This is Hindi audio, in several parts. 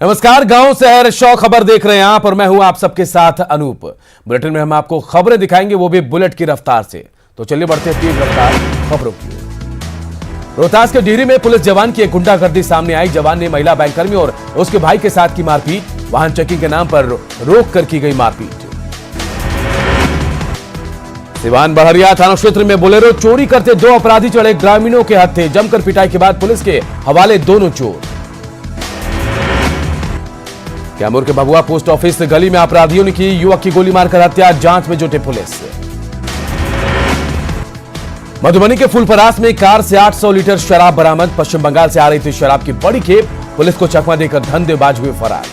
नमस्कार, गांव शहर शौ खबर देख रहे हैं आप और मैं हूं आप सबके साथ अनूप। बुलेटिन में हम आपको खबरें दिखाएंगे, वो भी बुलेट की रफ्तार से। तो चलिए बढ़ते हैं तेज रफ्तार खबरों की ओर। रोहतास के डिहरी में पुलिस जवान की एक गुंडागर्दी सामने आई। जवान ने महिला बैंककर्मी और उसके भाई के साथ की मारपीट। वाहन चेकिंग के नाम पर रोक कर की गई मारपीट। सिवान बड़हरिया थाना क्षेत्र में बोलेरो चोरी करते दो अपराधी चढ़े ग्रामीणों के हत्थे। जमकर पिटाई के बाद पुलिस के हवाले दोनों चोर। कैमूर के भभुआ पोस्ट ऑफिस गली में अपराधियों ने की युवक की गोली मारकर हत्या। जांच में जुटे पुलिस। मधुबनी के फूलपरास में कार से 800 लीटर शराब बरामद। पश्चिम बंगाल से आ रही थी शराब की बड़ी खेप। पुलिस को चकमा देकर धंधेबाज हुए फरार।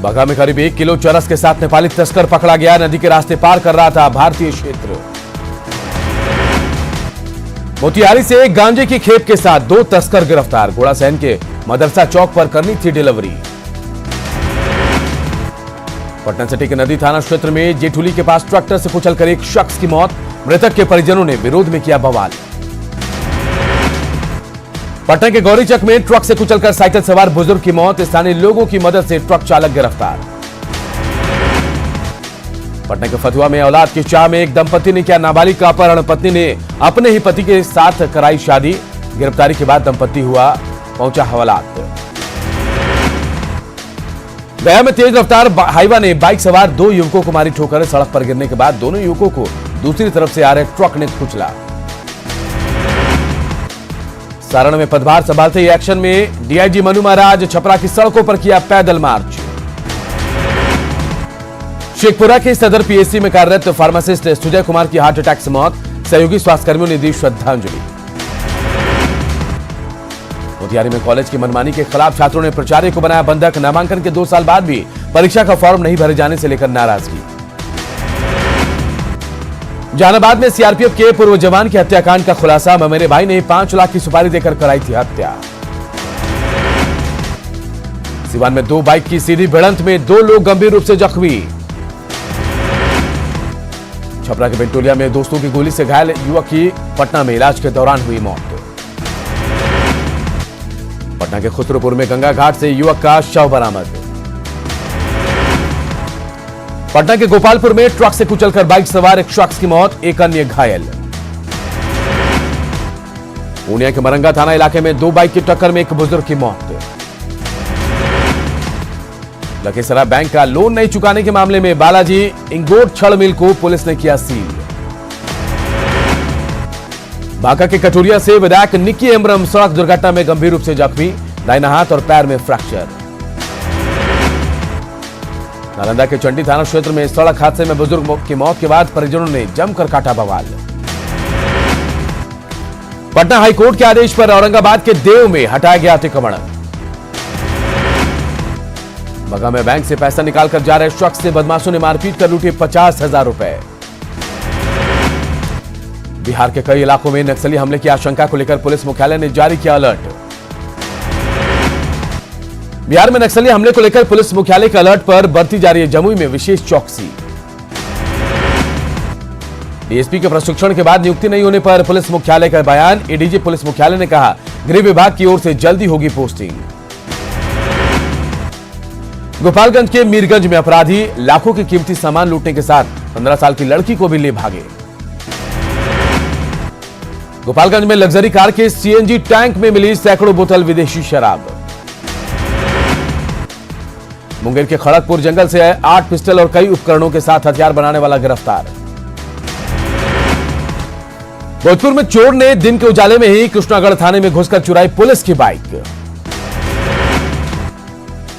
बगा में करीब 1 किलो चरस के साथ नेपाली तस्कर पकड़ा गया। नदी के रास्ते पार कर रहा था भारतीय क्षेत्र। मोतिहारी से गांजे की खेप के साथ 2 तस्कर गिरफ्तार। घोड़ासहन के मदरसा चौक पर करनी थी डिलीवरी। पटना सिटी के नदी थाना क्षेत्र में जेठुली के पास ट्रैक्टर से कुचलकर एक शख्स की मौत। मृतक के परिजनों ने विरोध में किया बवाल। पटना के गौरीचक में ट्रक से कुचलकर साइकिल सवार बुजुर्ग की मौत। स्थानीय लोगों की मदद से ट्रक चालक गिरफ्तार। पटना के फतुहा में औलाद की चाह में एक दंपति ने किया नाबालिग का अपहरण। पत्नी ने अपने ही पति के साथ कराई शादी। गिरफ्तारी के बाद दंपति पहुंचा हवालात। गया में तेज रफ्तार हाईवा ने बाइक सवार 2 युवकों को मारी ठोकर। सड़क पर गिरने के बाद दोनों युवकों को दूसरी तरफ से आ रहे ट्रक ने कुचला। सारण में पदभार संभालते ही एक्शन में डीआईजी मनु महाराज। छपरा की सड़कों पर किया पैदल मार्च। शेखपुरा के सदर पीएचसी में कार्यरत फार्मासिस्ट सुजय कुमार की हार्ट अटैक से मौत। सहयोगी स्वास्थ्यकर्मियों ने दी श्रद्धांजलि। मोतिहारी में कॉलेज की मनमानी के खिलाफ छात्रों ने प्राचार्य को बनाया बंधक। नामांकन के 2 साल बाद भी परीक्षा का फॉर्म नहीं भरे जाने से लेकर नाराजगी। जहानाबाद में सीआरपीएफ के पूर्व जवान के हत्याकांड का खुलासा। मेरे भाई ने 5 लाख की सुपारी देकर कराई थी हत्या। सिवान में 2 बाइक की सीधी भिड़ंत में 2 लोग गंभीर रूप से जख्मी। छपरा के बेंटोलिया में दोस्तों की गोली से घायल युवक की पटना में इलाज के दौरान हुई मौत। पटना के खुसरोपुर में गंगा घाट से युवक का शव बरामद। पटना के गोपालपुर में ट्रक से कुचलकर बाइक सवार एक शख्स की मौत। एक अन्य घायल। पूर्णिया के मरंगा थाना इलाके में 2 बाइक की टक्कर में एक बुजुर्ग की मौत। लखीसराय बैंक का लोन नहीं चुकाने के मामले में बालाजी इंगोट छड़ मिल को पुलिस ने किया सील। बांका के कटोरिया से विधायक निक्की हेम्ब्रम सड़क दुर्घटना में गंभीर रूप से जख्मी। दाहिना हाथ और पैर में फ्रैक्चर। नालंदा के चंडी थाना क्षेत्र में सड़क हादसे में बुजुर्ग की मौत के बाद परिजनों ने जमकर काटा बवाल। पटना हाईकोर्ट के आदेश पर औरंगाबाद के देव में हटाया गया अतिक्रमण। बगा में बैंक से पैसा निकालकर जा रहे शख्स से बदमाशों ने मारपीट कर लूटे 50,000 रुपए। बिहार के कई इलाकों में नक्सली हमले की आशंका को लेकर पुलिस मुख्यालय ने जारी किया अलर्ट। बिहार में नक्सली हमले को लेकर पुलिस मुख्यालय के अलर्ट पर बरती जा रही है जमुई में विशेष चौकसी। डीएसपी के प्रशिक्षण के बाद नियुक्ति नहीं होने पर पुलिस मुख्यालय का बयान। एडीजी पुलिस मुख्यालय ने कहा गृह विभाग की ओर से जल्दी होगी पोस्टिंग। गोपालगंज के मीरगंज में अपराधी लाखों की कीमती सामान लूटने के साथ 15 साल की लड़की को भी ले भागे। गोपालगंज में लग्जरी कार के सीएनजी टैंक में मिली सैकड़ों बोतल विदेशी शराब। मुंगेर के खड़गपुर जंगल से 8 पिस्टल और कई उपकरणों के साथ हथियार बनाने वाला गिरफ्तार। भोजपुर में चोर ने दिन के उजाले में ही कृष्णागढ़ थाने में घुसकर चुराई पुलिस की बाइक।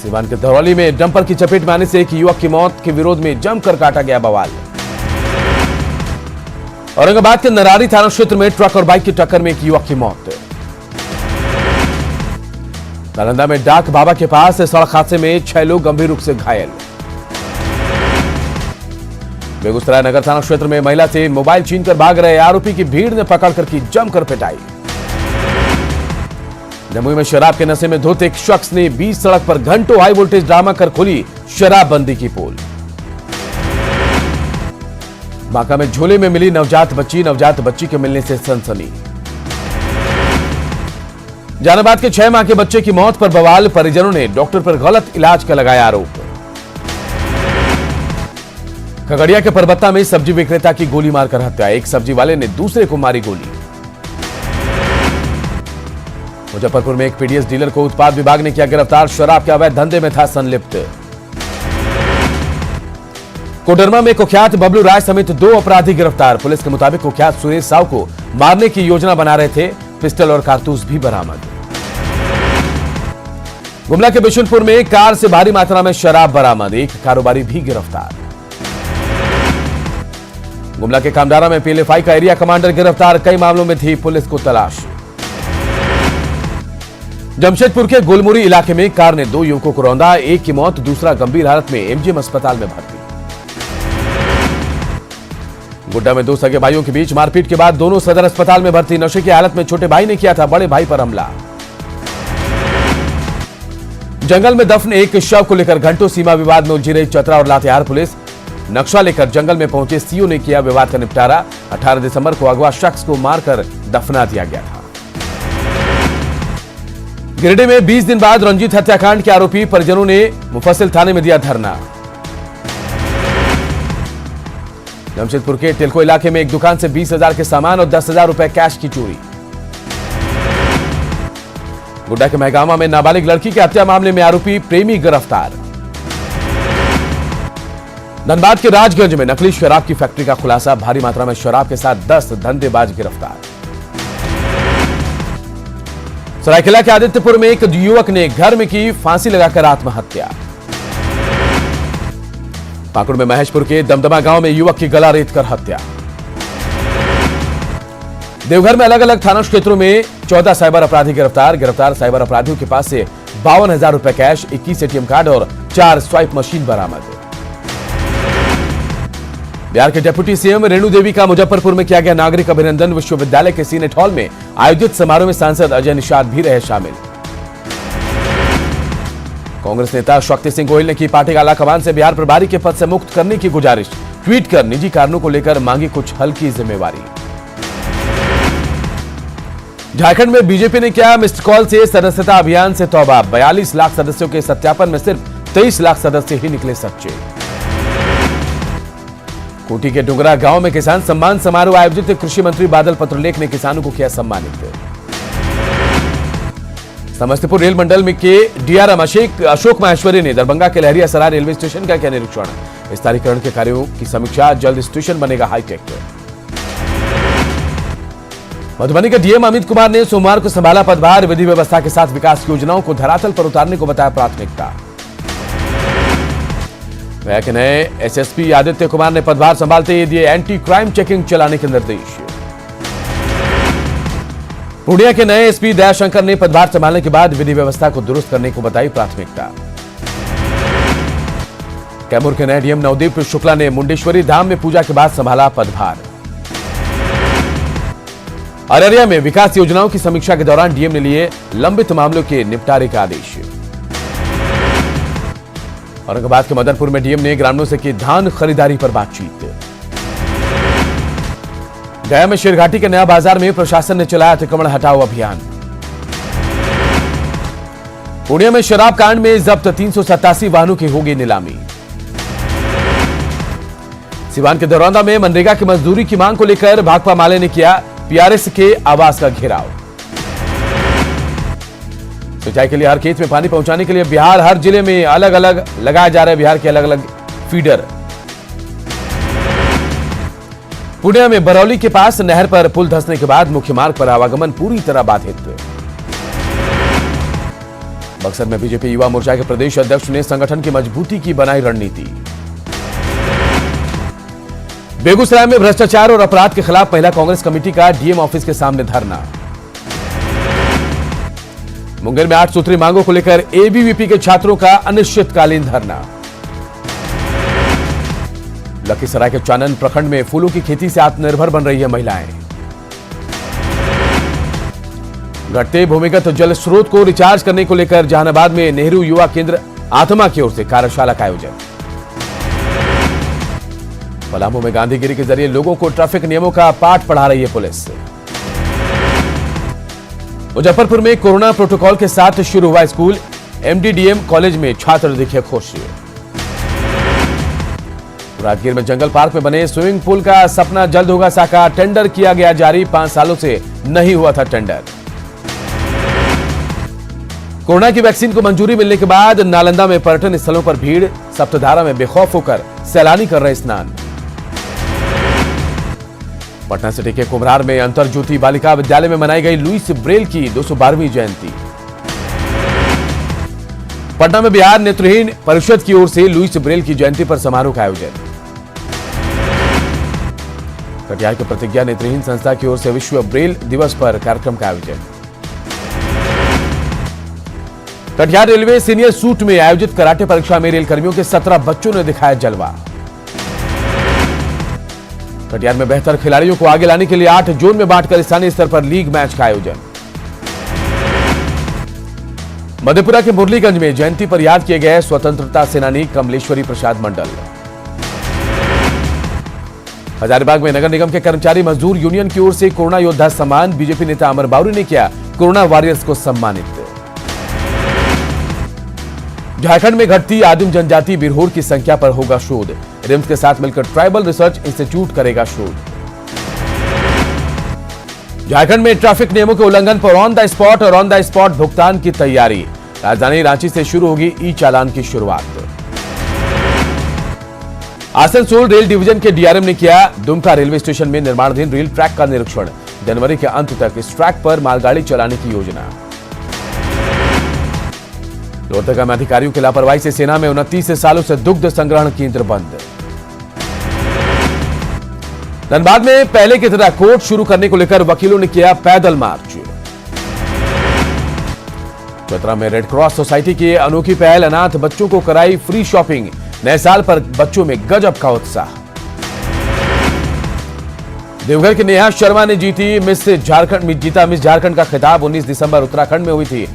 सिवान के धरौली में डंपर की चपेट में आने से एक युवक की मौत के विरोध में जमकर काटा गया बवाल। औरंगाबाद के नरारी थाना क्षेत्र में ट्रक और बाइक की टक्कर में एक युवक की मौत। नालंदा में डाक बाबा के पास सड़क हादसे में 6 लोग गंभीर रूप से घायल। बेगूसराय नगर थाना क्षेत्र में महिला से मोबाइल छीनकर भाग रहे आरोपी की भीड़ ने पकड़कर की जमकर पिटाई। जमुई में शराब के नशे में धुत एक शख्स ने बीच सड़क पर घंटों हाई वोल्टेज ड्रामा कर खोली शराबबंदी की पोल। बांका में झोले में मिली नवजात बच्ची के मिलने से सनसनी। जहानाबाद के 6 माह के बच्चे की मौत पर बवाल, परिजनों ने डॉक्टर पर गलत इलाज का लगाया आरोप। खगड़िया के परबत्ता में सब्जी विक्रेता की गोली मारकर हत्या, एक सब्जी वाले ने दूसरे को मारी गोली। मुजफ्फरपुर में एक पीडीएस डीलर को उत्पाद विभाग ने किया गिरफ्तार, शराब के अवैध धंधे में था संलिप्त। कोडरमा में कुख्यात बबलू राय समेत 2 अपराधी गिरफ्तार, पुलिस के मुताबिक कुख्यात सुरेश साव को मारने की योजना बना रहे थे, पिस्टल और कारतूस भी बरामद। गुमला के बिशुनपुर में कार से भारी मात्रा में शराब बरामद, एक कारोबारी भी गिरफ्तार। गुमला के कामडारा में पीएलएफआई का एरिया कमांडर गिरफ्तार, कई मामलों में थी पुलिस को तलाश। जमशेदपुर के गुलमुरी इलाके में कार ने 2 युवकों को रौंदा, एक की मौत, दूसरा गंभीर हालत में एमजीएम अस्पताल में भर्ती। गोड्डा में 2 सगे भाइयों के बीच मारपीट के बाद दोनों सदर अस्पताल में भर्ती, नशे की हालत में छोटे भाई ने किया था बड़े भाई पर हमला। जंगल में दफन एक शव को लेकर घंटों सीमा विवाद में उलझी रही चतरा और लातेहार पुलिस, नक्शा लेकर जंगल में पहुंचे सीओ ने किया विवाद का निपटारा, 18 दिसंबर को अगवा शख्स को मारकर दफना दिया गया था। गिरिडीह में 20 दिन बाद रंजीत हत्याकांड के आरोपी परिजनों ने मुफस्सिल थाने में दिया धरना। जमशेदपुर के टिल्को इलाके में एक दुकान से 20,000 के सामान और 10,000 रुपए कैश की चोरी। गोड्डा के महगामा में नाबालिग लड़की की हत्या मामले में आरोपी प्रेमी गिरफ्तार। धनबाद के राजगंज में नकली शराब की फैक्ट्री का खुलासा, भारी मात्रा में शराब के साथ 10 धंधेबाज गिरफ्तार। सरायकेला के आदित्यपुर में एक युवक ने घर में की फांसी लगाकर आत्महत्या। पाकुड़ में महेशपुर के दमदमा गांव में युवक की गला रेतकर हत्या। देवघर में अलग अलग थाना क्षेत्रों में 14 साइबर अपराधी गिरफ्तार साइबर अपराधियों के पास से 52,000 रुपए कैश, 21 एटीएम कार्ड और 4 स्वाइप मशीन बरामद। बिहार के डिप्टी सीएम रेणु देवी का मुजफ्फरपुर में किया गया नागरिक अभिनंदन, विश्वविद्यालय के सीनेट हॉल में आयोजित समारोह में सांसद अजय निषाद भी रहे शामिल। कांग्रेस नेता शक्ति सिंह गोहिल ने की पार्टी आला कमान से बिहार प्रभारी के पद से मुक्त करने की गुजारिश, ट्वीट कर निजी कारणों को लेकर मांगी कुछ हल्की जिम्मेवारी। झारखंड में बीजेपी ने किया मिस्ड कॉल से सदस्यता अभियान से तौबा, 42 लाख सदस्यों के सत्यापन में सिर्फ 23 लाख सदस्य ही निकले सच्चे। कोटी के डुंगरा गांव में किसान सम्मान समारोह आयोजित, कृषि मंत्री बादल पत्रलेख ने किसानों को किया सम्मानित। समस्तीपुर रेल मंडल में के डीआरएम अशोक माहेश्वरी ने दरभंगा के लहरिया सराय रेलवे स्टेशन का किया निरीक्षण, विस्तारीकरण के कार्यों की समीक्षा, जल्द स्टेशन बनेगा हाईटेक। मधुबनी के डीएम अमित कुमार ने सोमवार को संभाला पदभार, विधि व्यवस्था के साथ विकास योजनाओं को धरातल पर उतारने को बताया प्राथमिकता। गया के नए एसएसपी आदित्य कुमार ने पदभार संभालते ही दिए एंटी क्राइम चेकिंग चलाने के निर्देश। पूर्णिया के नए एसपी दयाशंकर ने पदभार संभालने के बाद विधि व्यवस्था को दुरुस्त करने को बताई प्राथमिकता। कैमूर के नए डीएम नवदीप शुक्ला ने मुंडेश्वरी धाम में पूजा के बाद संभाला पदभार। अररिया में विकास योजनाओं की समीक्षा के दौरान डीएम ने लिए लंबित मामलों के निपटारे का आदेश। औरंगाबाद के मदनपुर में डीएम ने ग्रामीणों से की धान खरीदारी पर बातचीत। गया में शेरघाटी के नया बाजार में प्रशासन ने चलाया अतिक्रमण हटाओ अभियान। पूर्णिया में शराब कांड में जब्त 387 वाहनों की होगी नीलामी। सिवान के दरौंदा में मनरेगा की मजदूरी की मांग को लेकर भाकपा माले ने किया पीआरएस के आवास का घेराव। सिंचाई के लिए हर खेत में पानी पहुंचाने के लिए बिहार हर जिले में अलग अलग लगाए जा रहे बिहार के अलग अलग फीडर। पूर्णिया में बरौली के पास नहर पर पुल धंसने के बाद मुख्य मार्ग पर आवागमन पूरी तरह बाधित। बक्सर में बीजेपी युवा मोर्चा के प्रदेश अध्यक्ष ने संगठन की मजबूती की बनाई रणनीति। बेगूसराय में भ्रष्टाचार और अपराध के खिलाफ महिला कांग्रेस कमेटी का डीएम ऑफिस के सामने धरना। मुंगेर में 8 सूत्री मांगों को लेकर एबीवीपी के छात्रों का अनिश्चितकालीन धरना। लखीसराय के चानन प्रखंड में फूलों की खेती से आत्मनिर्भर बन रही है महिलाएं। घटते भूमिगत जल स्रोत को रिचार्ज करने को लेकर जहानाबाद में नेहरू युवा केंद्र आत्मा की ओर से कार्यशाला का आयोजन। पलामू में गांधीगिरी के जरिए लोगों को ट्रैफिक नियमों का पाठ पढ़ा रही है पुलिस। मुजफ्फरपुर में कोरोना प्रोटोकॉल के साथ शुरू हुआ स्कूल। एमडीडीएम कॉलेज में छात्र दिखे खुश। राजगीर में जंगल पार्क में बने स्विमिंग पूल का सपना जल्द होगा साकार। टेंडर किया गया जारी, 5 सालों से नहीं हुआ था टेंडर। कोरोना की वैक्सीन को मंजूरी मिलने के बाद नालंदा में पर्यटन स्थलों पर भीड़। सप्तधारा में बेखौफ होकर सैलानी कर रहे स्नान। पटना सिटी के कुम्हरार में अंतर ज्योति बालिका विद्यालय में मनाई गई लुईस ब्रेल की 212वीं जयंती। पटना में बिहार नेत्रहीन परिषद की ओर से लुईस ब्रेल की जयंती पर समारोह का आयोजन। कटिहार के प्रतिज्ञा नेत्रहीन संस्था की ओर से विश्व ब्रेल दिवस पर कार्यक्रम का आयोजन। कटिहार रेलवे सीनियर सूट में आयोजित कराटे परीक्षा में रेलकर्मियों के 17 बच्चों ने दिखाया जलवा। कटिहार में बेहतर खिलाड़ियों को आगे लाने के लिए 8 जोन में बांटकर स्थानीय स्तर पर लीग मैच का आयोजन। मधेपुरा के मुरलीगंज में जयंती पर याद किए गए स्वतंत्रता सेनानी कमलेश्वरी प्रसाद मंडल। हजारीबाग में नगर निगम के कर्मचारी मजदूर यूनियन की ओर से कोरोना योद्धा सम्मान। बीजेपी नेता अमर बावरी ने किया कोरोना वॉरियर्स को सम्मानित। झारखंड में घटती आदिम जनजाति बिरहोर की संख्या पर होगा शोध। रिम्स के साथ मिलकर ट्राइबल रिसर्च इंस्टीट्यूट करेगा शोध। झारखंड में ट्रैफिक नियमों के उल्लंघन पर ऑन द स्पॉट भुगतान की तैयारी। राजधानी रांची से शुरू होगी ई चालान की शुरुआत। आसनसोल रेल डिवीजन के डीआरएम ने किया दुमका रेलवे स्टेशन में निर्माणाधीन रेल ट्रैक का निरीक्षण। जनवरी के अंत तक इस ट्रैक पर मालगाड़ी चलाने की योजना। लोहरदगा में अधिकारियों की लापरवाही से सेना में 29 सालों से दुग्ध संग्रहण केंद्र बंद। धनबाद में पहले की तरह कोर्ट शुरू करने को लेकर वकीलों ने किया पैदल मार्च। चतरा में रेड क्रॉस सोसाइटी की अनोखी पहल, अनाथ बच्चों को कराई फ्री शॉपिंग। नए साल पर बच्चों में गजब का उत्साह। देवघर की नेहा शर्मा ने जीता मिस झारखंड का खिताब। 19 दिसंबर उत्तराखंड में हुई थी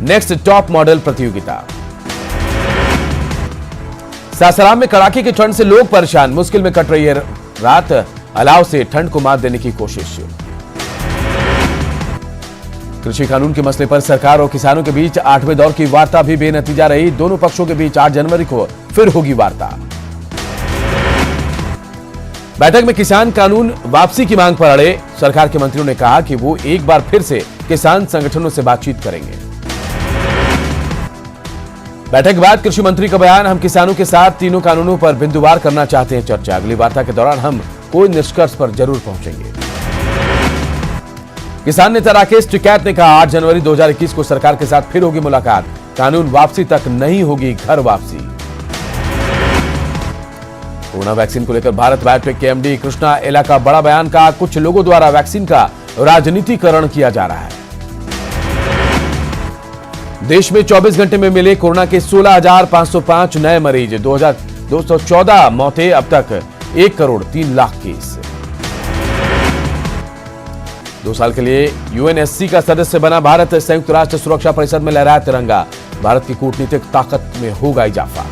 नेक्स्ट टॉप मॉडल प्रतियोगिता। सासाराम में कड़ाके की ठंड से लोग परेशान। मुश्किल में कट रही है रात। अलाव से ठंड को मात देने की कोशिश। कृषि कानून के मसले पर सरकार और किसानों के बीच 8वें दौर की वार्ता भी बेनतीजा रही। दोनों पक्षों के बीच 8 जनवरी को फिर होगी वार्ता। बैठक में किसान कानून वापसी की मांग पर अड़े सरकार के मंत्रियों ने कहा कि वो एक बार फिर से किसान संगठनों से बातचीत करेंगे। बैठक के बाद कृषि मंत्री का बयान, हम किसानों के साथ तीनों कानूनों पर बिंदुवार करना चाहते हैं चर्चा। अगली वार्ता के दौरान हम कोई निष्कर्ष पर जरूर पहुंचेंगे। किसान नेता राकेश टिकैत ने कहा 8 जनवरी 2021 को सरकार के साथ फिर होगी मुलाकात। कानून वापसी तक नहीं होगी घर वापसी। कोरोना वैक्सीन को लेकर भारत बायोटेक के एमडी कृष्णा एला का बड़ा बयान। का कुछ लोगों द्वारा वैक्सीन का राजनीतिकरण किया जा रहा है। देश में 24 घंटे में मिले कोरोना के 16,505 नए मरीज। 214 मौतें। अब तक 1,03,00,000 केस। 2 साल के लिए यूएनएससी का सदस्य बना भारत। संयुक्त राष्ट्र सुरक्षा परिषद में लहराया तिरंगा। भारत की कूटनीतिक ताकत में होगा इजाफा।